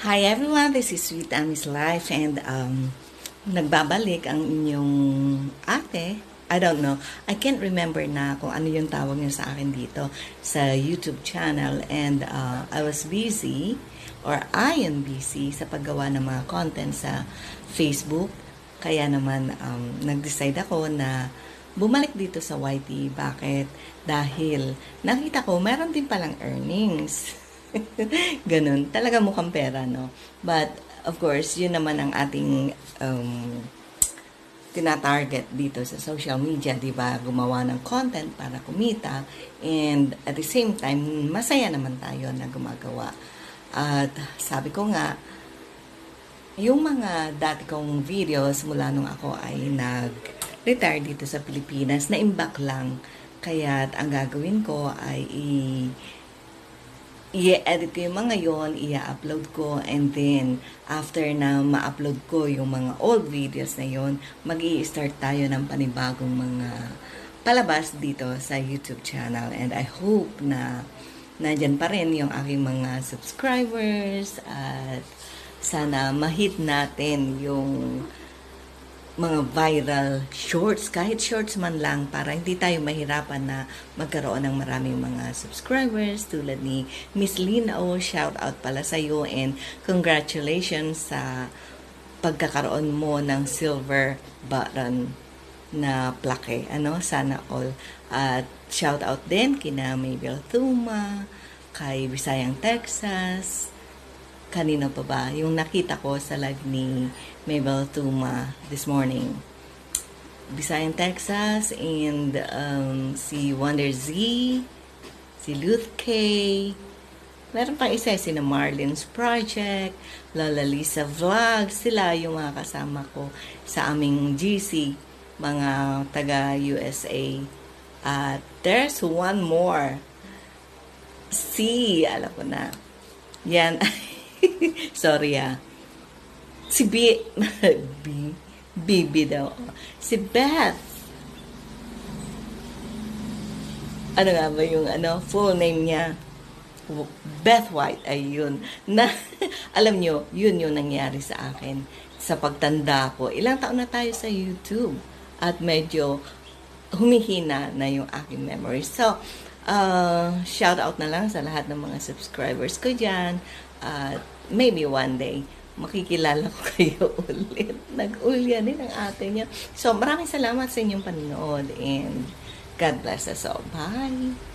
Hi everyone, this is Sweet Amis Life and nagbabalik ang inyong ate. I don't know. I can't remember na kung ano yung tawag niyo sa akin dito sa YouTube channel and I was busy or I am busy sa paggawa ng mga content sa Facebook. Kaya naman nag-decide ako na bumalik dito sa YT. Bakit? Dahil nakita ko meron din palang earnings. Ganun. Talaga mukhang pera, no? But, of course, yun naman ang ating tinatarget dito sa social media, di ba? Gumawa ng content para kumita. And, at the same time, masaya naman tayo na gumagawa. At, sabi ko nga, yung mga dati kong videos mula nung ako ay nag-retire dito sa Pilipinas, na-imbak lang. Kaya, ang gagawin ko ay i-edit ko yung mga yon, i-upload ko, and then, after na ma-upload ko yung mga old videos na yon, mag-i-start tayo ng panibagong mga palabas dito sa YouTube channel. And I hope na nandyan pa rin yung aking mga subscribers at sana ma-hit natin yung mga viral shorts, kahit shorts man lang, para hindi tayo mahirapan na magkaroon ng maraming mga subscribers tulad ni Miss Lina O. Shout out pala sa iyo and congratulations sa pagkakaroon mo ng silver button na plaque. Sana all. At shout out din kina Mabel Thuma, kay Visayang Texas, kanina pa ba? Yung nakita ko sa live ni Mabel Thuma this morning. Visayang Texas and si Wonder Z, si Luth K. Meron pang isa, si Marlin's Project, Lola Lisa Vlog. Sila yung mga kasama ko sa aming GC, mga taga USA. At there's one more. Alam ko na. Yan. Sorry si Bibi daw. Si Beth. Ano nga ba yung full name niya? Beth White, ayun. Alam nyo, yun yung nangyari sa akin. Sa pagtanda ko, ilang taon na tayo sa YouTube. At medyo humihina na yung aking memory. So, shout out na lang sa lahat ng mga subscribers ko dyan. Maybe one day, makikilala ko kayo ulit. Nag-ulya din ang ate niya. So, maraming salamat sa inyong panonood and God bless us all. Bye!